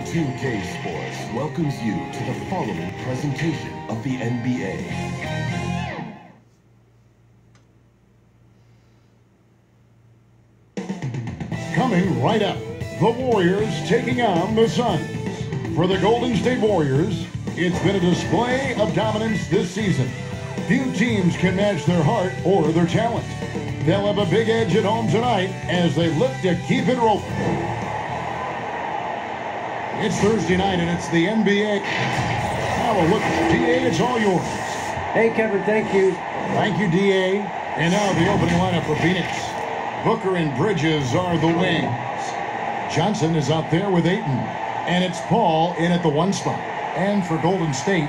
2K Sports welcomes you to the following presentation of the NBA. Coming right up, the Warriors taking on the Suns. For the Golden State Warriors, it's been a display of dominance this season. Few teams can match their heart or their talent. They'll have a big edge at home tonight as they look to keep it rolling. It's Thursday night and it's the NBA. Now a look, DA, it's all yours. Hey, Kevin, thank you. Thank you, DA. And now the opening lineup for Phoenix. Booker and Bridges are the wings. Johnson is out there with Ayton. And it's Paul in at the 1 spot. And for Golden State,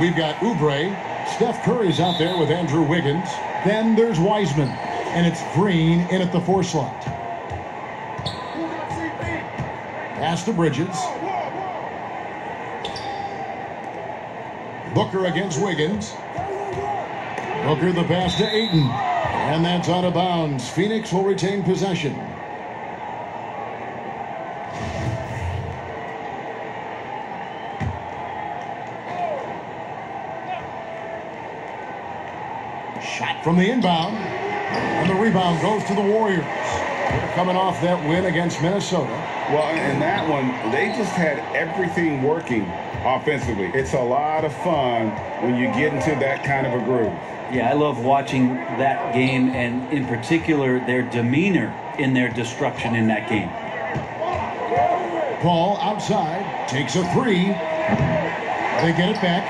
we've got Oubre. Steph Curry's out there with Andrew Wiggins. Then there's Wiseman. And it's Green in at the 4 slot. Pass to Bridges. Booker against Wiggins. Booker the pass to Ayton. And that's out of bounds. Phoenix will retain possession. Shot from the inbound. And the rebound goes to the Warriors. They're coming off that win against Minnesota. Well, in that one, they just had everything working offensively. It's a lot of fun when you get into that kind of a groove. Yeah, I love watching that game, and in particular, their demeanor in their destruction in that game. Paul outside, takes a 3. They get it back.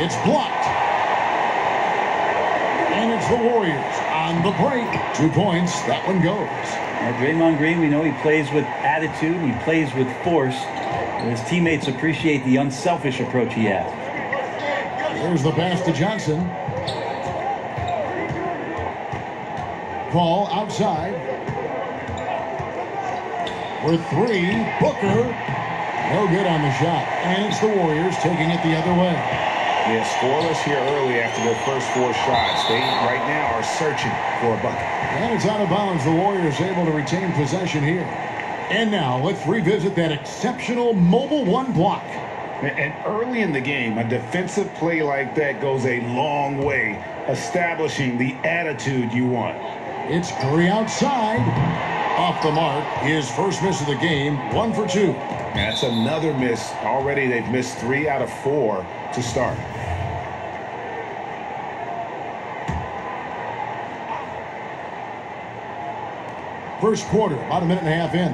It's blocked. And it's the Warriors on the break. 2 points, that one goes. Now, Draymond Green, we know he plays with attitude, he plays with force. His teammates appreciate the unselfish approach he has. Here's the pass to Johnson. Paul outside. For 3, Booker. No good on the shot. And it's the Warriors taking it the other way. Yeah, scoreless here early after their first 4 shots. They right now are searching for a bucket. And it's out of bounds. The Warriors able to retain possession here. And now let's revisit that exceptional mobile 1 block. And early in the game, a defensive play like that goes a long way, establishing the attitude you want. It's Curry outside. Off the mark. His first miss of the game, 1 for 2. That's another miss. Already they've missed 3 out of 4 to start. First quarter, about a minute and a half in.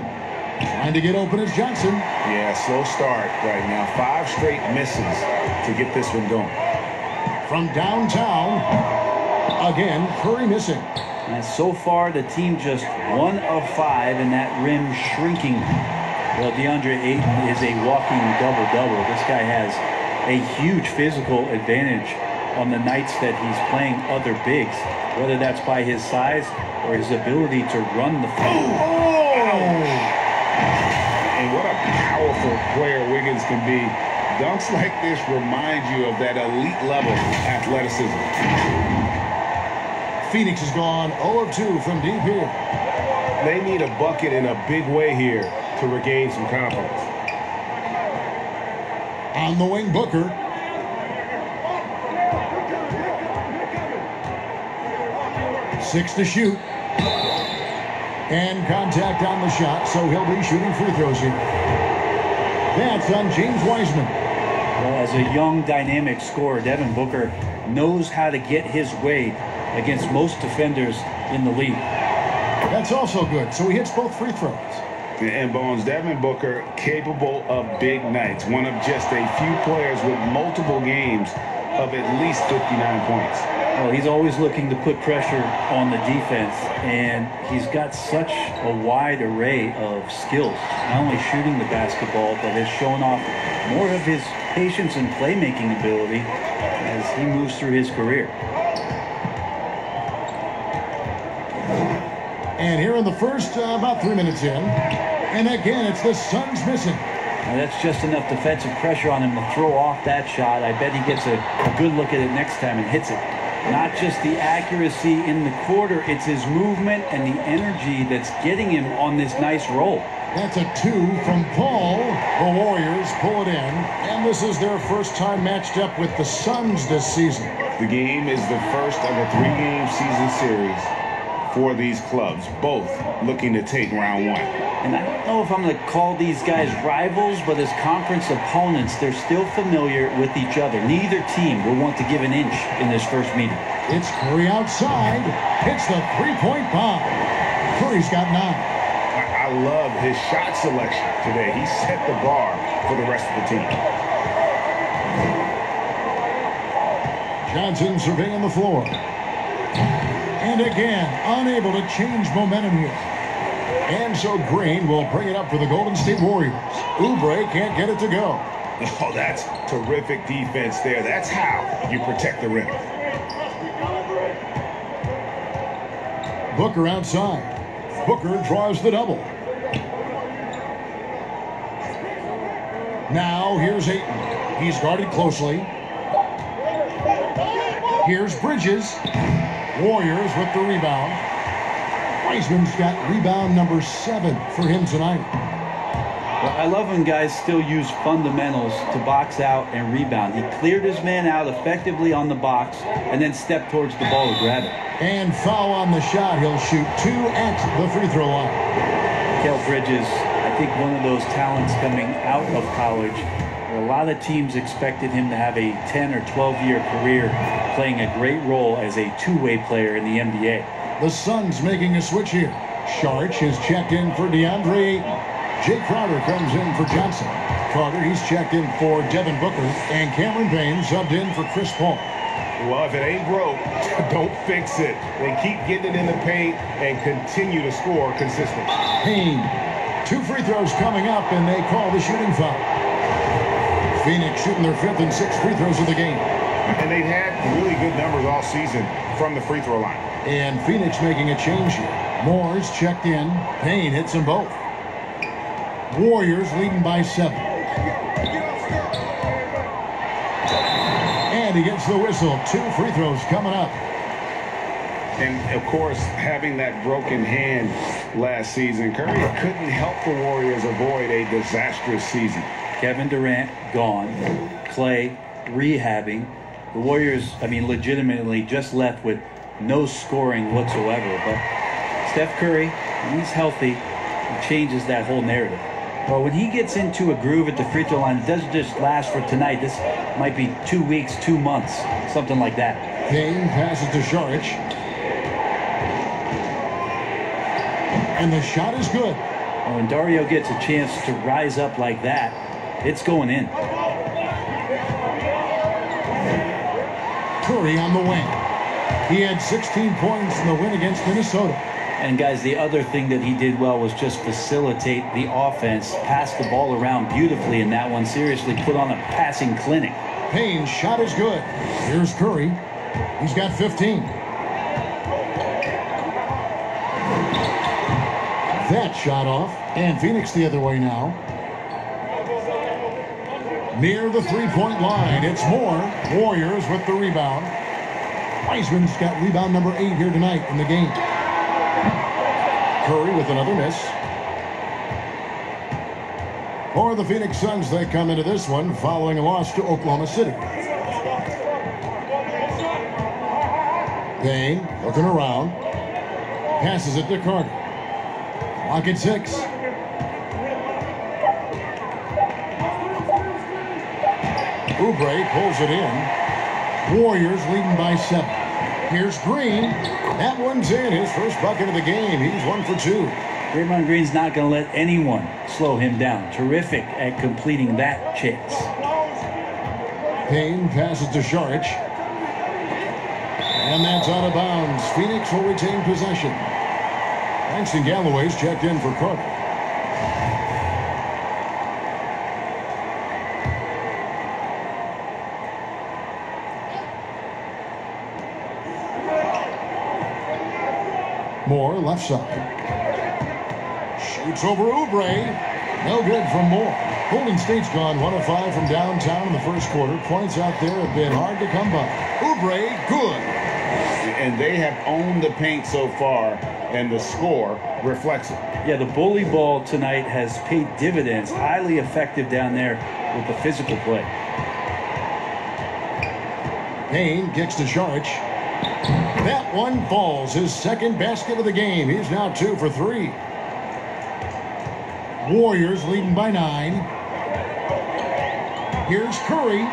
Trying to get open is Johnson. Yeah, slow start right now. 5 straight misses to get this one going. From downtown, again, Curry missing. And so far, the team just 1 of 5, and that rim shrinking. Well, DeAndre Ayton is a walking double-double. This guy has a huge physical advantage on the nights that he's playing other bigs, whether that's by his size or his ability to run the floor. Oh! And what a powerful player Wiggins can be. Dunks like this remind you of that elite level athleticism. Phoenix has gone 0 of 2 from deep here. They need a bucket in a big way here to regain some confidence. On the wing, Booker. Six to shoot. And contact on the shot, so he'll be shooting free throws here. That's on James Wiseman. Well, as a young, dynamic scorer, Devin Booker knows how to get his way against most defenders in the league. That's also good, so he hits both free throws. And Bones, Devin Booker capable of big nights. One of just a few players with multiple games of at least 59 points. Well, he's always looking to put pressure on the defense, and he's got such a wide array of skills. Not only shooting the basketball, but has shown off more of his patience and playmaking ability as he moves through his career. And here in the first, about 3 minutes in. And again, it's the Suns missing. Now that's just enough defensive pressure on him to throw off that shot. I bet he gets a good look at it next time and hits it. Not just the accuracy in the quarter, it's his movement and the energy that's getting him on this nice roll. That's a 2 from Paul. The Warriors pull it in, and this is their first time matched up with the Suns this season. The game is the first of a 3-game season series for these clubs, both looking to take round 1. And I don't know if I'm going to call these guys rivals, but as conference opponents, they're still familiar with each other. Neither team will want to give an inch in this first meeting. It's Curry outside. Hits the three-point bomb. Curry's got 9. I love his shot selection today. He set the bar for the rest of the team. Johnson surveying the floor. And again, unable to change momentum here. And so Green will bring it up for the Golden State Warriors. Oubre can't get it to go. Oh, that's terrific defense there. That's how you protect the rim. Booker outside. Booker draws the double. Now here's Ayton. He's guarded closely. Here's Bridges. Warriors with the rebound. Wiseman's got rebound number 7 for him tonight. Well, I love when guys still use fundamentals to box out and rebound. He cleared his man out effectively on the box and then stepped towards the ball to grab it. And foul on the shot. He'll shoot 2 at the free throw line. Mikal Bridges, I think one of those talents coming out of college. A lot of teams expected him to have a 10 or 12-year career playing a great role as a two-way player in the NBA. The Suns making a switch here. Sharch is checked in for DeAndre Ayton. Jay Crowder comes in for Johnson. Carter, he's checked in for Devin Booker. And Cameron Payne subbed in for Chris Paul. Well, if it ain't broke, don't fix it. They keep getting it in the paint and continue to score consistently. Payne. 2 free throws coming up, and they call the shooting foul. Phoenix shooting their 5th and 6th free throws of the game. And they've had really good numbers all season from the free throw line. And Phoenix making a change here. Moore's checked in. Payne hits them both. Warriors leading by 7. And he gets the whistle. 2 free throws coming up. And, of course, having that broken hand last season, Curry couldn't help the Warriors avoid a disastrous season. Kevin Durant gone. Clay rehabbing. The Warriors, legitimately just left with no scoring whatsoever. But Steph Curry, when he's healthy, he changes that whole narrative. Well, when he gets into a groove at the free throw line, it doesn't just last for tonight. This might be 2 weeks, 2 months, something like that. Payne passes to Saric. And the shot is good. Well, when Dario gets a chance to rise up like that, it's going in. Curry on the wing. He had 16 points in the win against Minnesota. And guys, the other thing that he did well was just facilitate the offense, pass the ball around beautifully in that one. Seriously, put on a passing clinic. Payne's shot is good. Here's Curry. He's got 15. That shot off. And Phoenix the other way now. Near the three-point line, it's Moore. Warriors with the rebound. Wiseman's got rebound number 8 here tonight in the game. Curry with another miss. For the Phoenix Suns, they come into this one following a loss to Oklahoma City. Payne looking around. Passes it to Carter. Clock at 6. Oubre pulls it in. Warriors leading by 7. Here's Green. That one's in. His first bucket of the game. He's 1 for 2. Draymond Green's not going to let anyone slow him down. Terrific at completing that chance. Payne passes to Saric. And that's out of bounds. Phoenix will retain possession. Langston Galloway's checked in for Carter. Moore left side. Shoots over Oubre. No good from Moore. Golden State's gone 1 of 5 from downtown in the first quarter. Points out there have been hard to come by. Oubre, good. And they have owned the paint so far and the score reflects it. Yeah, the bully ball tonight has paid dividends. Highly effective down there with the physical play. Payne kicks to Saric. That one falls. His second basket of the game. He's now 2 for 3. Warriors leading by 9. Here's Curry.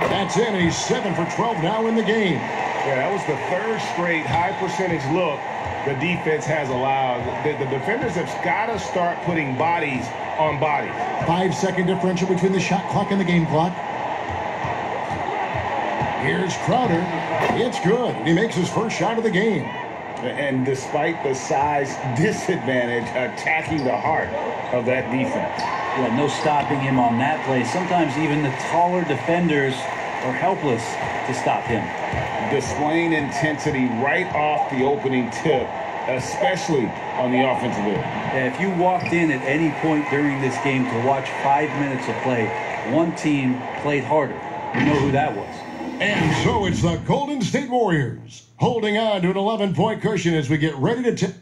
That's it, and he's 7 for 12 now in the game. Yeah, that was the third straight high percentage look the defense has allowed. The defenders have got to start putting bodies on bodies. 5-second differential between the shot clock and the game clock. Here's Crowder. It's good. He makes his first shot of the game. And despite the size disadvantage, attacking the heart of that defense. Yeah, no stopping him on that play. Sometimes even the taller defenders are helpless to stop him. Displaying intensity right off the opening tip, especially on the offensive end. Yeah, if you walked in at any point during this game to watch 5 minutes of play, one team played harder. You know who that was. And so it's the Golden State Warriors holding on to an 11-point cushion as we get ready to tip.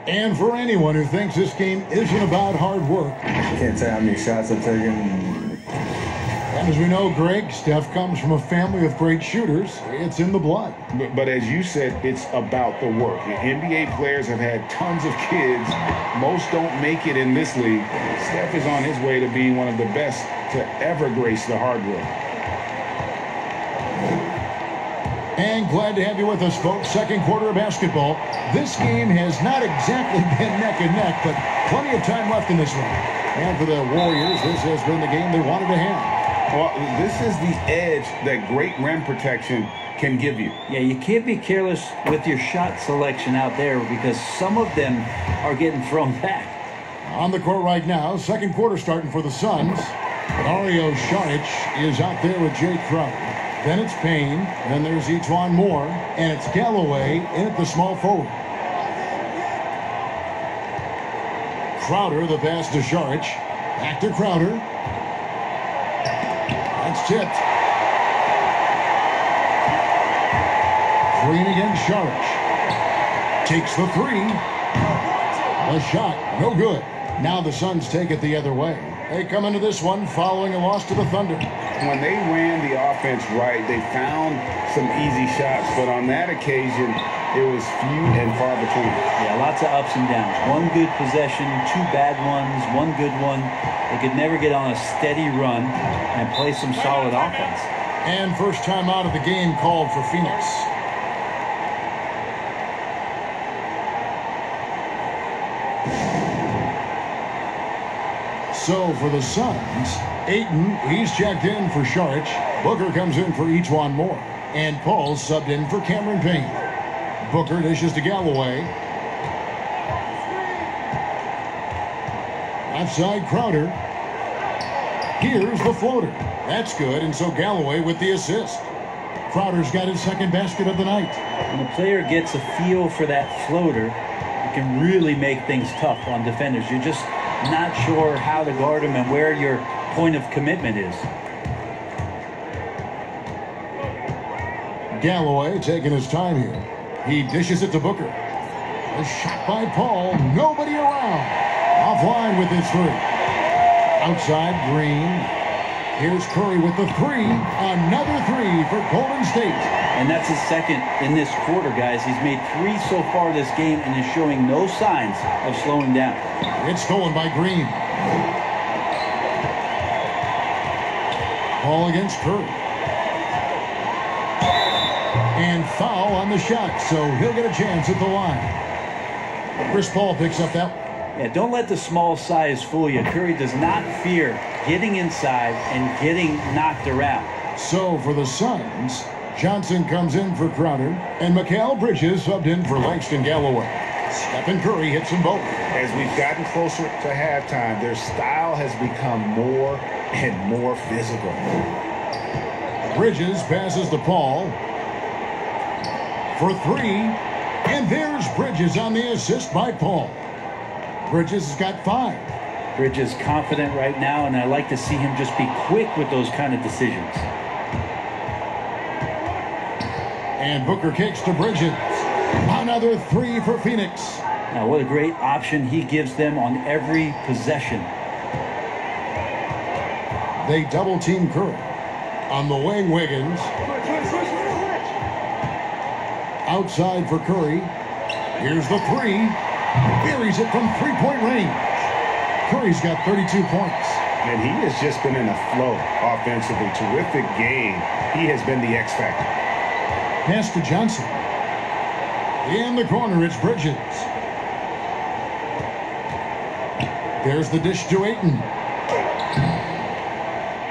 And for anyone who thinks this game isn't about hard work, Can't tell how many shots I've taken. and as we know, Greg, Steph comes from a family of great shooters. It's in the blood. But as you said, it's about the work. The NBA players have had tons of kids. Most don't make it in this league. Steph is on his way to being one of the best to ever grace the hardwood. And glad to have you with us, folks. Second quarter of basketball. This game has not exactly been neck and neck, but plenty of time left in this one. And for the Warriors, this has been the game they wanted to have. Well, this is the edge that great rim protection can give you. Yeah, you can't be careless with your shot selection out there because some of them are getting thrown back. On the court right now, second quarter starting for the Suns. Dario Saric is out there with Jay Crowder. Then it's Payne. Then there's Etuan Moore. And it's Galloway in at the small forward. Crowder, the pass to Saric. Back to Crowder. That's tipped. Green against Saric. Takes the three. A shot, no good. Now the Suns take it the other way. They come into this one following a loss to the Thunder. When they ran the offense right, they found some easy shots, but on that occasion, it was few and far between. Yeah, lots of ups and downs. One good possession, 2 bad ones, 1 good one. They could never get on a steady run and play some solid offense. And first time out of the game called for Phoenix. So for the Suns, Ayton, he's checked in for Saric. Booker comes in for Etuan Moore. And Paul subbed in for Cameron Payne. Booker dishes to Galloway. Outside Crowder. Here's the floater. That's good, and so Galloway with the assist. Crowder's got his second basket of the night. When a player gets a feel for that floater, it can really make things tough on defenders. You're just not sure how to guard him and where your point of commitment is. Galloway taking his time here. He dishes it to Booker. A shot by Paul. Nobody around. Offline with his three. Outside Green. Here's Curry with the three. Another three for Golden State. And that's his second in this quarter, guys. He's made 3 so far this game and is showing no signs of slowing down. It's stolen by Green. Ball against Curry. And foul on the shot, so he'll get a chance at the line. Chris Paul picks up that. Yeah, don't let the small size fool you. Curry does not fear getting inside and getting knocked around. So for the Suns, Johnson comes in for Crowder, and Mikal Bridges subbed in for Langston Galloway. Stephen Curry hits them both. As we've gotten closer to halftime, their style has become more and more physical. Bridges passes to Paul for 3, and there's Bridges on the assist by Paul. Bridges has got 5. Bridges confident right now, and I like to see him just be quick with those kind of decisions. And Booker kicks to Bridges. Another three for Phoenix. Now, what a great option he gives them on every possession. They double team Curry. On the wing, Wiggins. Outside for Curry. Here's the three. Buries it from three-point range. Curry's got 32 points. And he has just been in a flow offensively. Terrific game. He has been the X factor. Pass to Johnson. In the corner, it's Bridges. There's the dish to Ayton.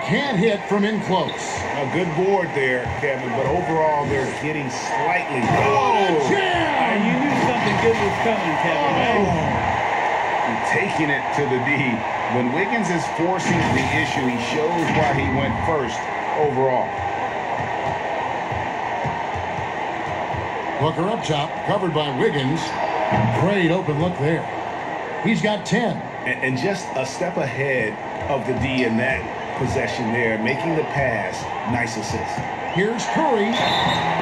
Can't hit from in close. A good board there, Kevin, but overall they're getting slightly. Oh! You knew something good was coming, Kevin, right? And taking it to the D. When Wiggins is forcing the issue, he shows why he went first overall. Booker up top, covered by Wiggins. Great open look there. He's got 10. And just a step ahead of the D in that possession there, making the pass. Nice assist. Here's Curry.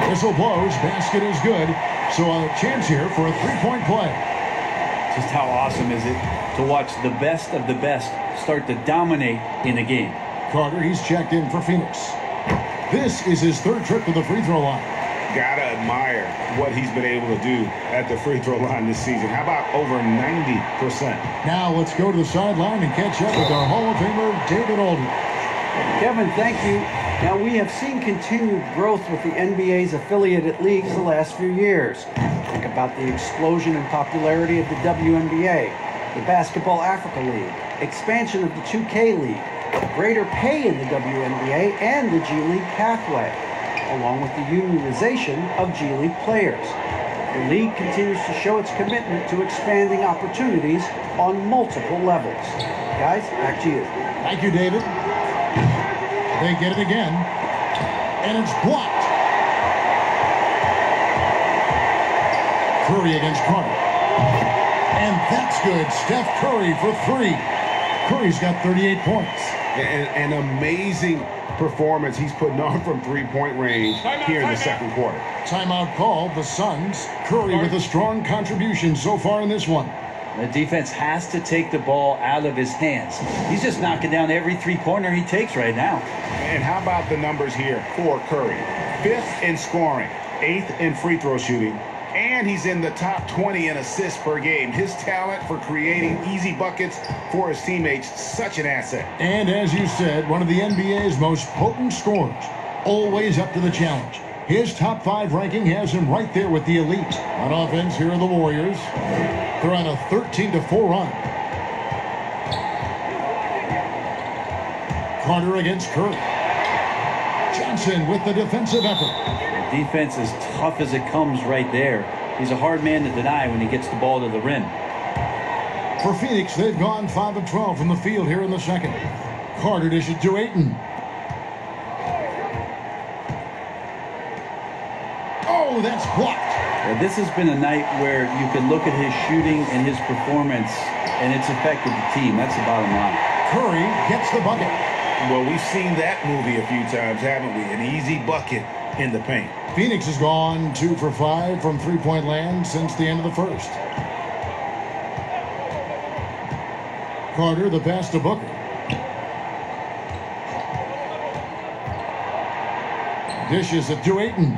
Whistle blows. Basket is good. So a chance here for a three-point play. Just how awesome is it to watch the best of the best start to dominate in a game. Carter, he's checked in for Phoenix. This is his third trip to the free throw line. Gotta admire what he's been able to do at the free throw line this season. How about over 90%? Now let's go to the sideline and catch up with our Hall of Famer, David Aldridge. Kevin, thank you. Now, we have seen continued growth with the NBA's affiliated leagues the last few years. Think about the explosion in popularity of the WNBA, the Basketball Africa League, expansion of the 2K League, greater pay in the WNBA, and the G League pathway, along with the unionization of G League players. The league continues to show its commitment to expanding opportunities on multiple levels. Guys, back to you. Thank you, David. They get it again, and it's blocked. Curry against Carter. And that's good. Steph Curry for three. Curry's got 38 points. An amazing performance he's putting on from three-point range here in the second quarter. Timeout called. The Suns. Curry with a strong contribution so far in this one. The defense has to take the ball out of his hands. He's just knocking down every three-pointer he takes right now. And how about the numbers here for Curry? 5th in scoring, 8th in free throw shooting, and he's in the top 20 in assists per game. His talent for creating easy buckets for his teammates, such an asset. And as you said, one of the NBA's most potent scorers, always up to the challenge. His top 5 ranking has him right there with the elite. On offense, here are the Warriors. They're on a 13-4 run. Carter against Curry. Johnson with the defensive effort. The defense is tough as it comes right there. He's a hard man to deny when he gets the ball to the rim. For Phoenix, they've gone 5 of 12 from the field here in the second. Carter dishes to Ayton. Oh, that's blocked. Well, this has been a night where you can look at his shooting and his performance, and it's affected the team. That's the bottom line. Curry gets the bucket. Well, we've seen that movie a few times, haven't we? An easy bucket in the paint. Phoenix has gone 2 for 5 from three-point land since the end of the first. Carter, the pass to Booker. Dishes it to Ayton.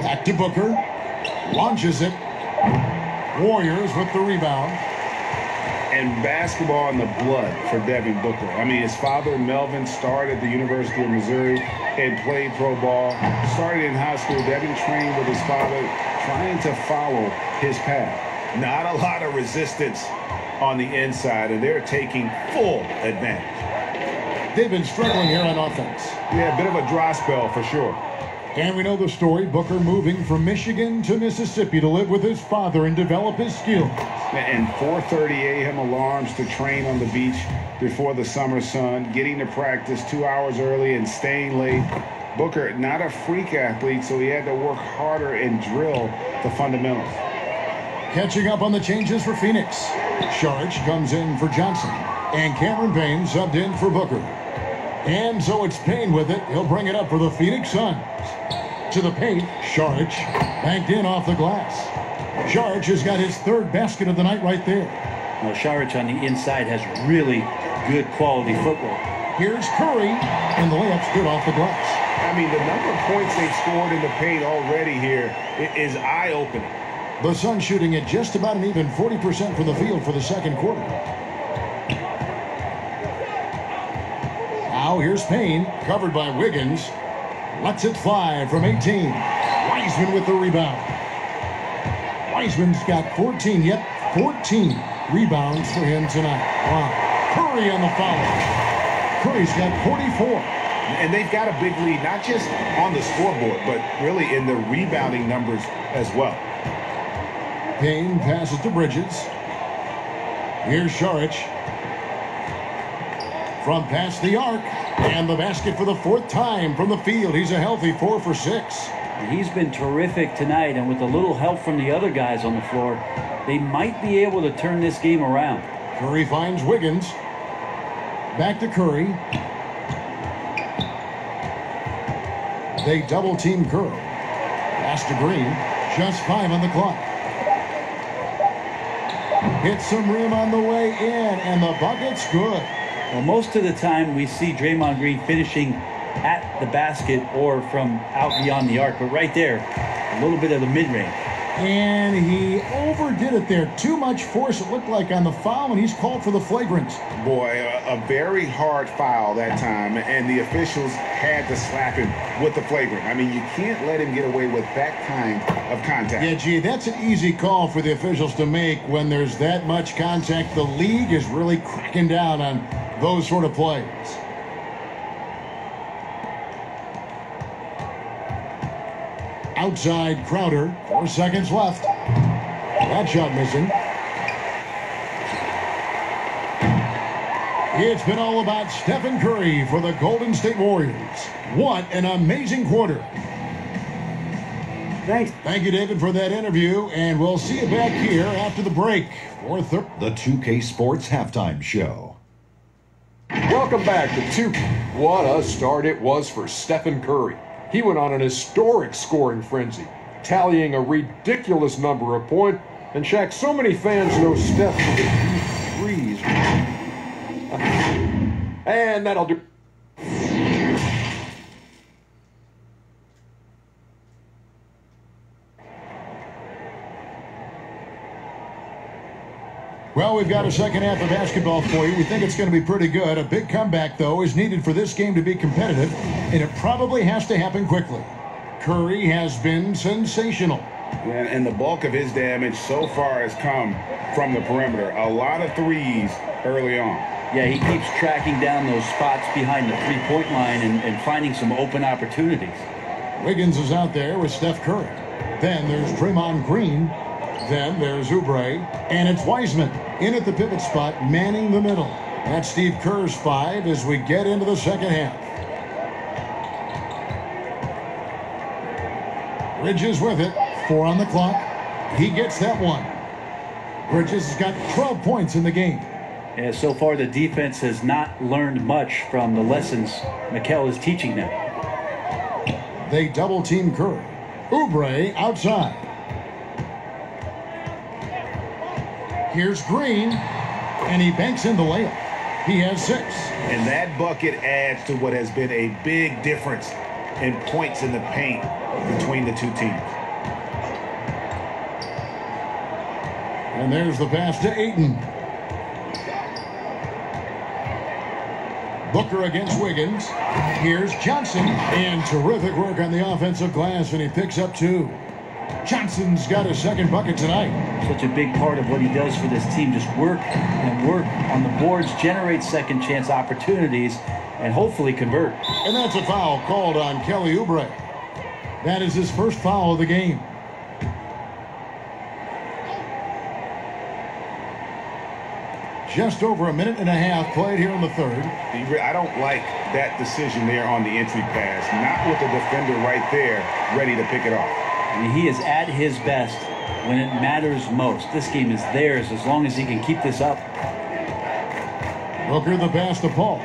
Back to Booker. Launches it. Warriors with the rebound. And basketball in the blood for Devin Booker. I mean, his father, Melvin, started at the University of Missouri and played pro ball. Started in high school. Devin trained with his father, trying to follow his path. Not a lot of resistance on the inside, and they're taking full advantage. They've been struggling here on offense. Yeah, a bit of a dry spell for sure. And we know the story. Booker moving from Michigan to Mississippi to live with his father and develop his skills. And 4:30 a.m. alarms to train on the beach before the summer sun, getting to practice 2 hours early and staying late. Booker, not a freak athlete, so he had to work harder and drill the fundamentals. Catching up on the changes for Phoenix. Saric comes in for Johnson. And Cameron Payne subbed in for Booker. And so it's Payne with it. He'll bring it up for the Phoenix Suns. To the paint, Saric banked in off the glass. Saric has got his third basket of the night right there. Well, Saric on the inside has really good quality football. Here's Curry, and the layup's good off the glass. I mean, the number of points they've scored in the paint already here is eye-opening. The Suns shooting at just about an even 40% from the field for the second quarter. Now here's Payne, covered by Wiggins. Lets it fly from 18. Wiseman with the rebound. Wiseman's got 14, yep, 14 rebounds for him tonight. Wow. Curry on the foul. Curry's got 44. And they've got a big lead, not just on the scoreboard, but really in the rebounding numbers as well. Payne passes to Bridges. Here's Saric. From past the arc. And the basket for the fourth time from the field. He's a healthy 4 for 6. He's been terrific tonight, and with a little help from the other guys on the floor, they might be able to turn this game around. Curry finds Wiggins. Back to Curry. They double team Curry. Pass to Green. Just 5 on the clock. Hits some rim on the way in, and the bucket's good. Well, most of the time we see Draymond Green finishing at the basket or from out beyond the arc, but right there, a little bit of the mid-range. And he overdid it there. Too much force, it looked like, on the foul, and he's called for the flagrant. Boy, a very hard foul that time, and the officials had to slap him with the flagrant. I mean, you can't let him get away with that kind of contact. Yeah, gee, that's an easy call for the officials to make when there's that much contact. The league is really cracking down on those sort of plays. Outside Crowder, 4 seconds left. That shot missing. It's been all about Stephen Curry for the Golden State Warriors. What an amazing quarter. Thanks. Thank you, David, for that interview, and we'll see you back here after the break for the 2K Sports Halftime Show. Welcome back to 2K. What a start it was for Stephen Curry. He went on an historic scoring frenzy, tallying a ridiculous number of points. And Shaq, so many fans know Steph for the deep threes. And that'll do. Well, we've got a second half of basketball for you. We think it's going to be pretty good. A big comeback, though, is needed for this game to be competitive, and it probably has to happen quickly. Curry has been sensational. And the bulk of his damage so far has come from the perimeter. A lot of threes early on. Yeah, he keeps tracking down those spots behind the three-point line and finding some open opportunities. Wiggins is out there with Steph Curry. Then there's Draymond Green. Then there's Oubre, and it's Wiseman in at the pivot spot, manning the middle. That's Steve Kerr's 5 as we get into the second half. Bridges with it, 4 on the clock. He gets that one. Bridges has got 12 points in the game. And so far, the defense has not learned much from the lessons Mikel is teaching them. They double team Curry. Oubre outside. Here's Green, and he banks in the layup. He has 6. And that bucket adds to what has been a big difference in points in the paint between the two teams. And there's the pass to Ayton. Booker against Wiggins. Here's Johnson, and terrific work on the offensive glass, and he picks up 2. Johnson's got his second bucket tonight. Such a big part of what he does for this team, just work and work on the boards, generate second chance opportunities, and hopefully convert. And that's a foul called on Kelly Oubre. That is his first foul of the game. Just over a minute and a half played here in the third. I don't like that decision there on the entry pass. Not with the defender right there, ready to pick it off. I mean, he is at his best when it matters most. This game is theirs as long as he can keep this up. Booker the pass to Paul.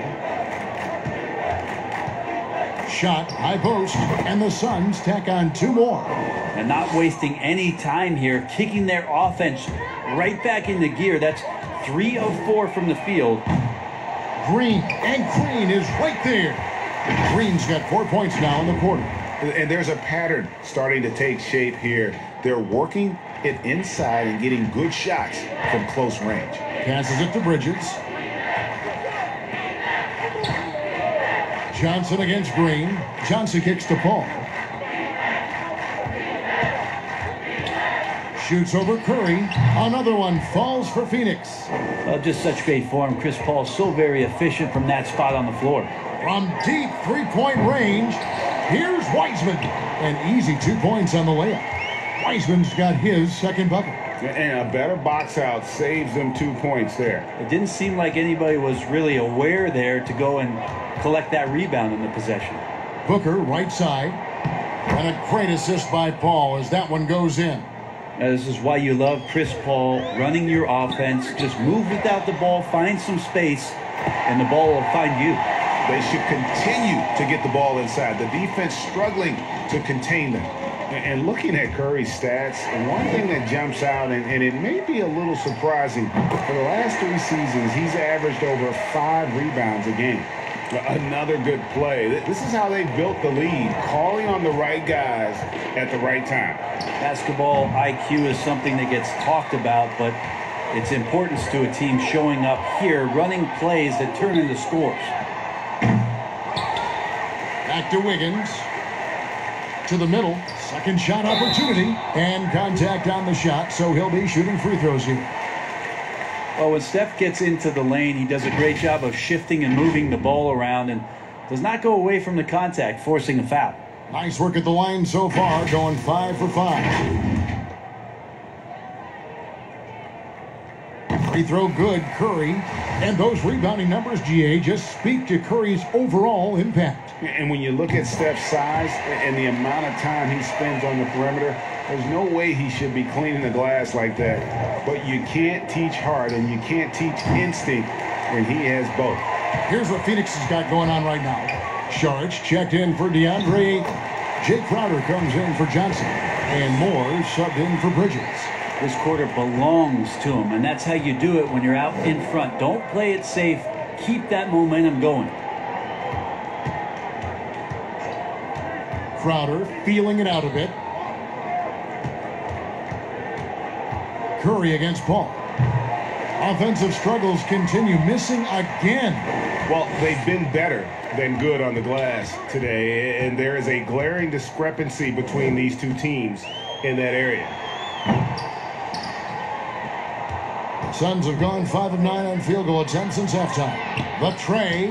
Shot, high post, and the Suns tack on 2 more. And not wasting any time here, kicking their offense right back into gear. That's 3 of 4 from the field. Green is right there. Green's got 4 points now in the quarter. And there's a pattern starting to take shape here. They're working it inside and getting good shots from close range. Passes it to Bridges. Johnson against Green. Johnson kicks to Paul. Shoots over Curry. Another one falls for Phoenix. Just such great form. Chris Paul so very efficient from that spot on the floor. From deep three-point range, here's Wiseman. An easy 2 points on the layup. Wiseman's got his second bucket. And a better box out saves them 2 points there. It didn't seem like anybody was really aware there to go and collect that rebound in the possession. Booker, right side. And a great assist by Paul as that one goes in. Now, this is why you love Chris Paul running your offense. Just move without the ball, find some space, and the ball will find you. They should continue to get the ball inside. The defense struggling to contain them. And looking at Curry's stats, one thing that jumps out, and it may be a little surprising, for the last 3 seasons, he's averaged over 5 rebounds a game. Another good play. This is how they built the lead, calling on the right guys at the right time. Basketball IQ is something that gets talked about, but its importance to a team showing up here, running plays that turn into scores. Back to Wiggins. To the middle. Second shot opportunity. And contact on the shot, so he'll be shooting free throws here. Well, when Steph gets into the lane, he does a great job of shifting and moving the ball around and does not go away from the contact, forcing a foul. Nice work at the line so far, going 5 for 5. Free throw good, Curry. And those rebounding numbers, GA, just speak to Curry's overall impact. And when you look at Steph's size and the amount of time he spends on the perimeter, there's no way he should be cleaning the glass like that. But you can't teach heart and you can't teach instinct when he has both. Here's what Phoenix has got going on right now. Saric checked in for DeAndre. Jay Crowder comes in for Johnson. And Moore subbed in for Bridges. This quarter belongs to him, and that's how you do it when you're out in front. Don't play it safe. Keep that momentum going. Crowder feeling it out a bit. Curry against Paul. Offensive struggles continue, missing again. Well, they've been better than good on the glass today, and there is a glaring discrepancy between these two teams in that area. The Suns have gone 5 of 9 on field goal attempts since halftime. The tray.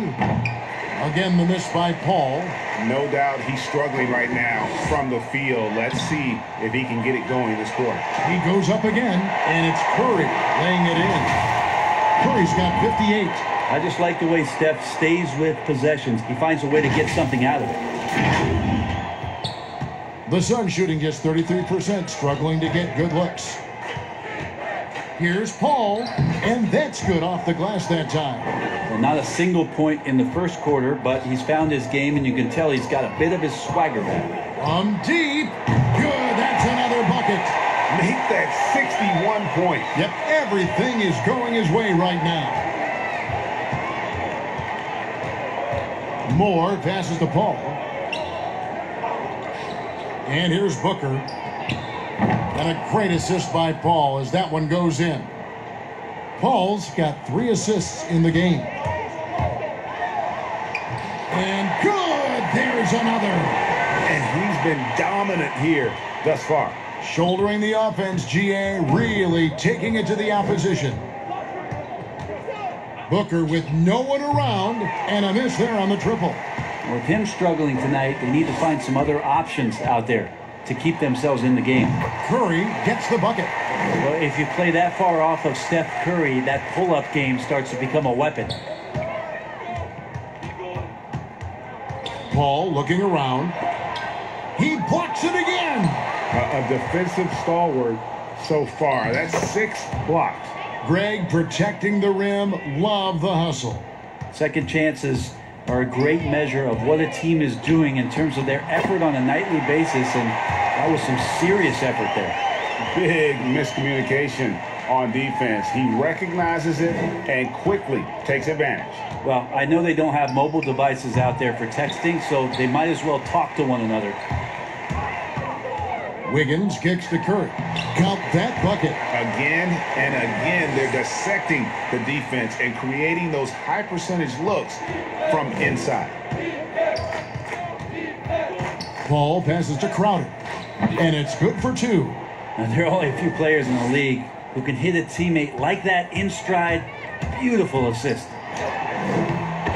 Again, the miss by Paul. No doubt he's struggling right now from the field. Let's see if he can get it going this quarter. He goes up again, and it's Curry laying it in. Curry's got 58. I just like the way Steph stays with possessions. He finds a way to get something out of it. The Suns shooting just 33%, struggling to get good looks. Here's Paul, and that's good off the glass that time. Well, not a single point in the first quarter, but he's found his game, and you can tell he's got a bit of his swagger back. From deep, good, that's another bucket. Make that 61 point. Yep, everything is going his way right now. Moore passes to Paul. And here's Booker. And a great assist by Paul as that one goes in. Paul's got 3 assists in the game. And good! There's another. And he's been dominant here thus far. Shouldering the offense, GA really taking it to the opposition. Booker with no one around and a miss there on the triple. With him struggling tonight, they need to find some other options out there to keep themselves in the game. Curry gets the bucket. Well, if you play that far off of Steph Curry, that pull-up game starts to become a weapon. Paul looking around. He blocks it again. A defensive stalwart so far. That's 6 blocks. Greg protecting the rim. Love the hustle. Second chances are a great measure of what a team is doing in terms of their effort on a nightly basis, and that was some serious effort there. Big miscommunication on defense. He recognizes it and quickly takes advantage. Well, I know they don't have mobile devices out there for texting, so they might as well talk to one another. Wiggins kicks to Curry. Count that bucket. Again and again, they're dissecting the defense and creating those high percentage looks from inside. Paul passes to Crowder, and it's good for two. Now, there are only a few players in the league who can hit a teammate like that in stride. Beautiful assist.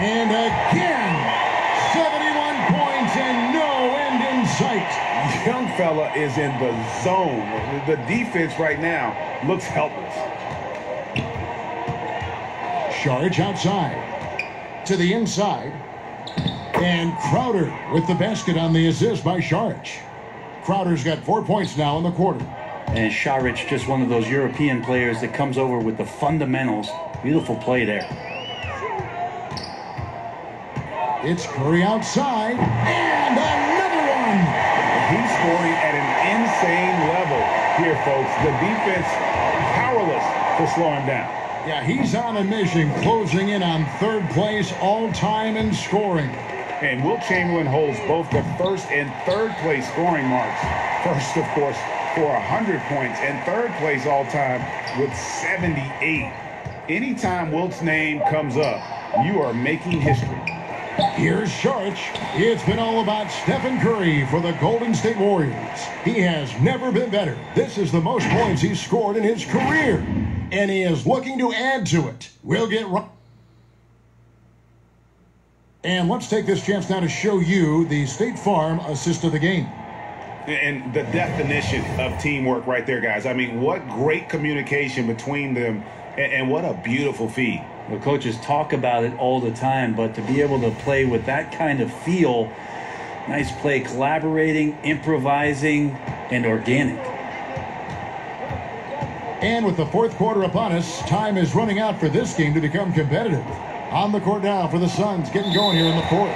And again, 71 points and no end in sight. Young fella is in the zone. The defense right now looks helpless. Saric outside to the inside. And Crowder with the basket on the assist by Saric. Crowder's got 4 points now in the quarter. And Saric, just one of those European players that comes over with the fundamentals. Beautiful play there. It's Curry outside. And another one. He's scoring at an insane level here, folks. The defense powerless to slow him down. Yeah, he's on a mission, closing in on third place all-time in scoring. And Wilt Chamberlain holds both the first and third place scoring marks. First, of course, for 100 points, and third place all-time with 78. Anytime Wilt's name comes up, you are making history. Here's Saric. It's been all about Stephen Curry for the Golden State Warriors. He has never been better. This is the most points he's scored in his career, and he is looking to add to it. We'll get right. And let's take this chance now to show you the State Farm assist of the game. And the definition of teamwork right there, guys. I mean, what great communication between them, and what a beautiful feed. The coaches talk about it all the time, but to be able to play with that kind of feel, nice play, collaborating, improvising, and organic. And with the fourth quarter upon us, time is running out for this game to become competitive. On the court now for the Suns, getting going here in the fourth.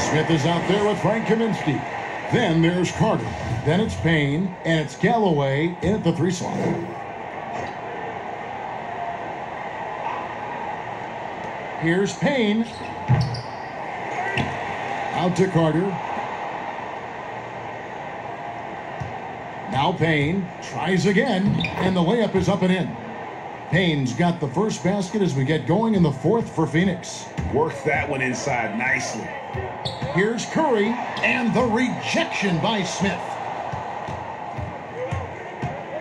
Smith is out there with Frank Kaminsky. Then there's Carter. Then it's Payne, and it's Galloway in at the 3 slot. Here's Payne. Out to Carter. Now Payne tries again, and the layup is up and in. Payne's got the first basket as we get going in the fourth for Phoenix. Works that one inside nicely. Here's Curry, and the rejection by Smith.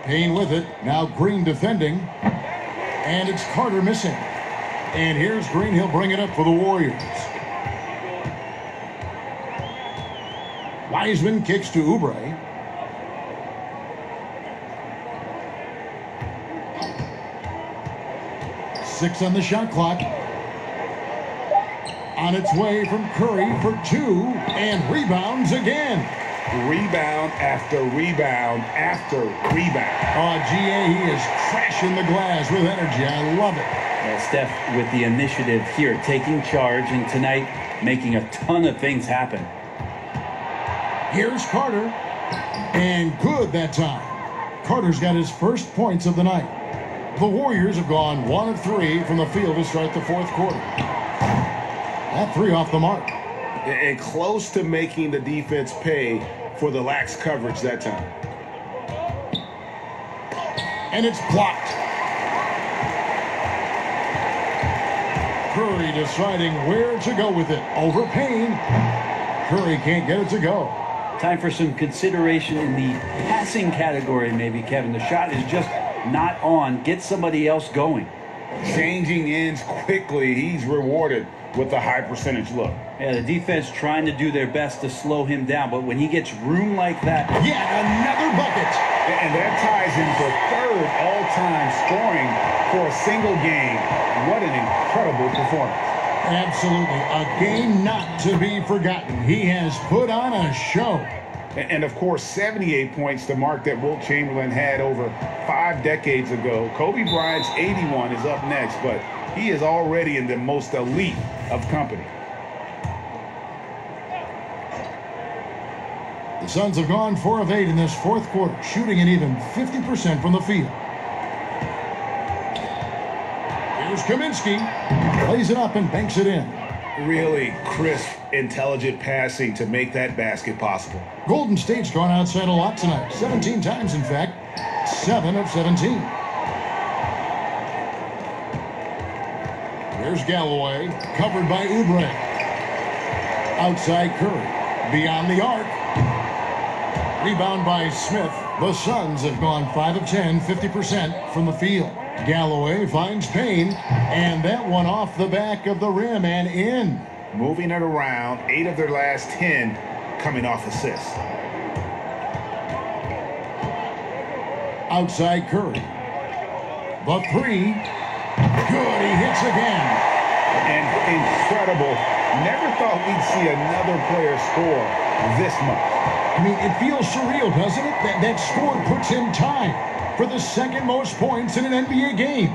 Payne with it. Now Green defending. And it's Carter missing. And here's Green. He'll bring it up for the Warriors. Wiseman kicks to Oubre. Six on the shot clock. On its way from Curry for 2, and rebounds again. Rebound after rebound after rebound. Oh, GA, he is crashing the glass with energy. I love it. Steph with the initiative here, taking charge, and tonight making a ton of things happen. Here's Carter, and good that time. Carter's got his first points of the night. The Warriors have gone 1 of 3 from the field to start the fourth quarter. That 3 off the mark. And close to making the defense pay for the lax coverage that time. And it's blocked. Curry deciding where to go with it. Over Payne. Curry can't get it to go. Time for some consideration in the passing category, maybe, Kevin. The shot is just not on. Get somebody else going. Changing ends quickly. He's rewarded with a high percentage look. Yeah, the defense trying to do their best to slow him down, but when he gets room like that... Yeah, another bucket. And that ties him for 3rd all-time scoring for a single game. What an incredible performance. Absolutely. A game not to be forgotten. He has put on a show. And of course, 78 points, the mark that Wilt Chamberlain had over 5 decades ago. Kobe Bryant's 81 is up next, but he is already in the most elite of company. The Suns have gone 4 of 8 in this fourth quarter, shooting an even 50% from the field. Here's Kaminsky. Plays it up and banks it in. Really crisp, intelligent passing to make that basket possible. Golden State's gone outside a lot tonight. 17 times, in fact. 7 of 17. Here's Galloway. Covered by Oubre. Outside Curry. Beyond the arc. Rebound by Smith. The Suns have gone 5 of 10, 50% from the field. Galloway finds Payne, and that one off the back of the rim and in. Moving it around, 8 of their last 10 coming off assists. Outside Curry. The 3. Good, he hits again. And incredible. Never thought we'd see another player score this much. I mean, it feels surreal, doesn't it? That score puts him tied for the second most points in an NBA game.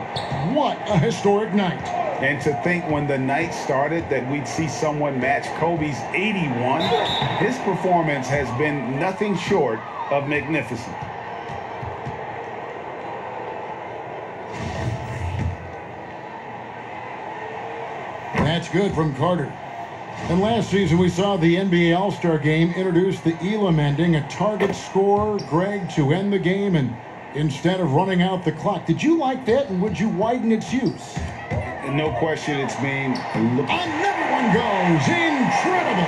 What a historic night. And to think when the night started that we'd see someone match Kobe's 81, his performance has been nothing short of magnificent. That's good from Carter. And last season we saw the NBA All-Star Game introduce the Elam ending, a target score, Greg, to end the game, and instead of running out the clock. Did you like that, and would you widen its use? No question, it's being looked. Another one goes. Incredible.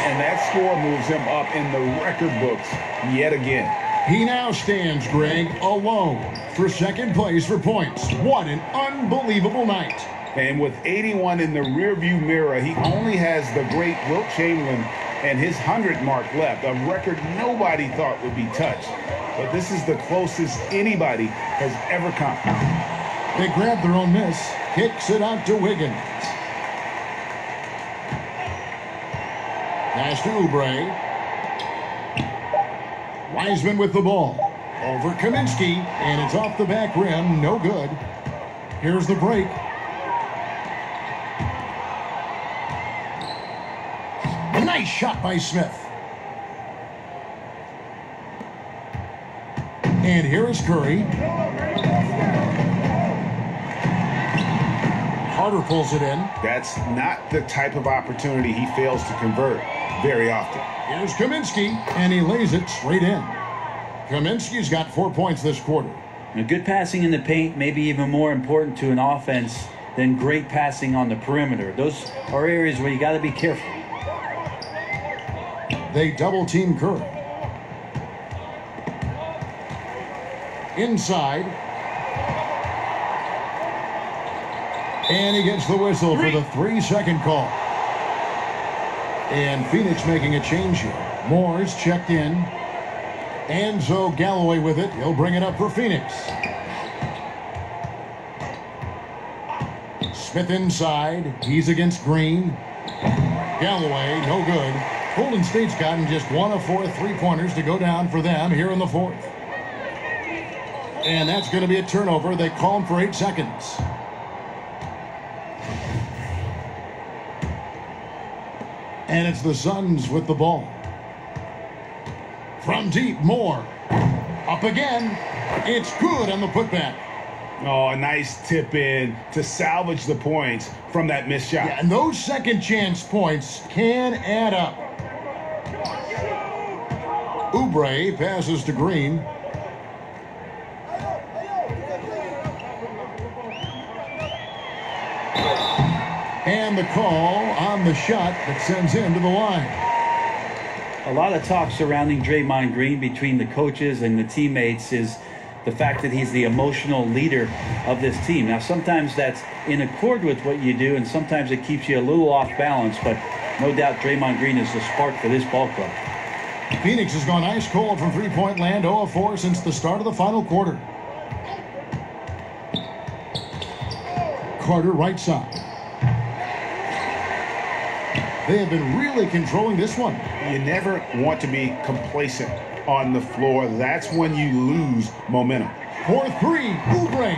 And that score moves him up in the record books yet again. He now stands, Greg, alone for second place for points. What an unbelievable night. And with 81 in the rearview mirror, he only has the great Wilt Chamberlain and his 100 mark left, a record nobody thought would be touched. But this is the closest anybody has ever come. They grab their own miss, kicks it out to Wiggins. Pass to Oubre. Wiseman with the ball. Over Kaminsky, and it's off the back rim, no good. Here's the break. Nice shot by Smith. And here is Curry. Carter pulls it in. That's not the type of opportunity he fails to convert very often. Here's Kaminsky, and he lays it straight in. Kaminsky's got 4 points this quarter. Now, good passing in the paint may be even more important to an offense than great passing on the perimeter. Those are areas where you got to be careful. They double-team Curry. Inside. And he gets the whistle for the 3-second call. And Phoenix making a change here. Moore's checked in. Enzo Galloway with it. He'll bring it up for Phoenix. Smith inside. He's against Green. Galloway, no good. Golden State's gotten just 1 of 4 3-pointers to go down for them here in the fourth. And that's going to be a turnover. They call him for 8 seconds. And it's the Suns with the ball. From deep, Moore. Up again. It's good on the putback. Oh, a nice tip in to salvage the points from that missed shot. Yeah, and those second chance points can add up. Oubre passes to Green. And the call on the shot that sends him to the line. A lot of talk surrounding Draymond Green between the coaches and the teammates is the fact that he's the emotional leader of this team. Now, sometimes that's in accord with what you do, and sometimes it keeps you a little off balance, but no doubt Draymond Green is the spark for this ball club. Phoenix has gone ice cold from three-point land, 0 of 4 since the start of the final quarter. Carter right side. They have been really controlling this one. You never want to be complacent on the floor. That's when you lose momentum. 4-3, Oubre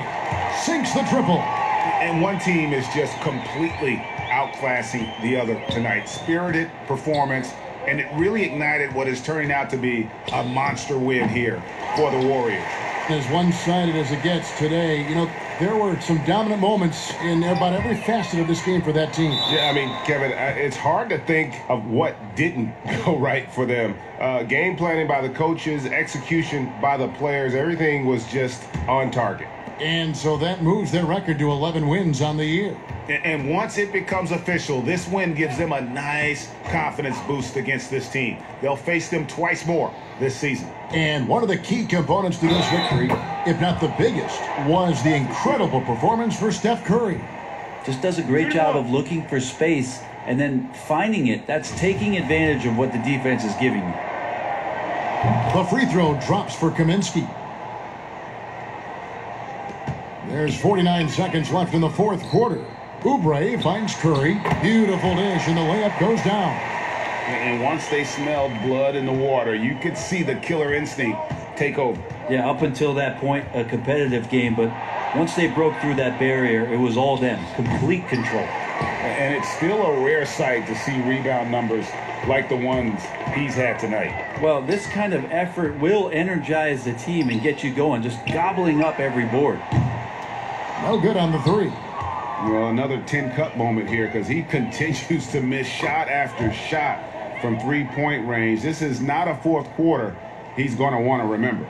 sinks the triple. And one team is just completely outclassing the other tonight. Spirited performance and it really ignited what is turning out to be a monster win here for the Warriors. As one-sided as it gets today, you know, there were some dominant moments in about every facet of this game for that team. Yeah, I mean, Kevin, it's hard to think of what didn't go right for them. Game planning by the coaches, execution by the players, everything was just on target. And so that moves their record to 11 wins on the year. And once it becomes official, this win gives them a nice confidence boost against this team. They'll face them twice more this season. And one of the key components to this victory, if not the biggest, was the incredible performance for Steph Curry. Just does a great job of looking for space and then finding it. That's taking advantage of what the defense is giving you. The free throw drops for Kaminsky. There's 49 seconds left in the fourth quarter. Oubre finds Curry. Beautiful dish, and the layup goes down. And once they smelled blood in the water, you could see the killer instinct take over. Yeah, up until that point, a competitive game, but once they broke through that barrier, it was all them. Complete control. And it's still a rare sight to see rebound numbers like the ones he's had tonight. Well, this kind of effort will energize the team and get you going, just gobbling up every board. No good on the three. Well, another 10-cut moment here because he continues to miss shot after shot from three-point range. This is not a fourth quarter he's going to want to remember.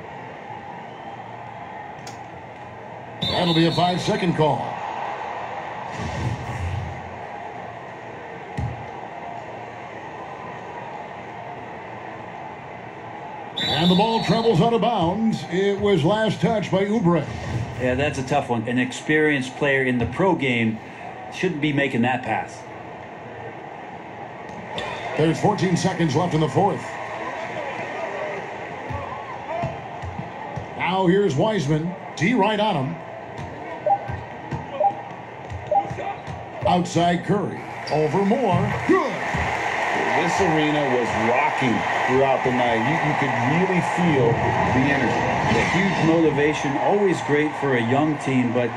That'll be a 5-second call. And the ball travels out of bounds. It was last touched by Oubre. Yeah, that's a tough one. An experienced player in the pro game shouldn't be making that pass. There's 14 seconds left in the fourth. Now here's Wiseman. D right on him. Outside Curry. Over Moore. Good. This arena was rocking throughout the night. You could really feel the energy. A huge motivation, always great for a young team, but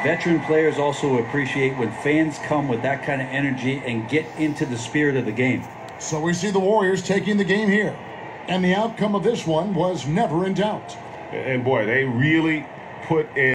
veteran players also appreciate when fans come with that kind of energy and get into the spirit of the game. So we see the Warriors taking the game here. And the outcome of this one was never in doubt. And boy, they really put in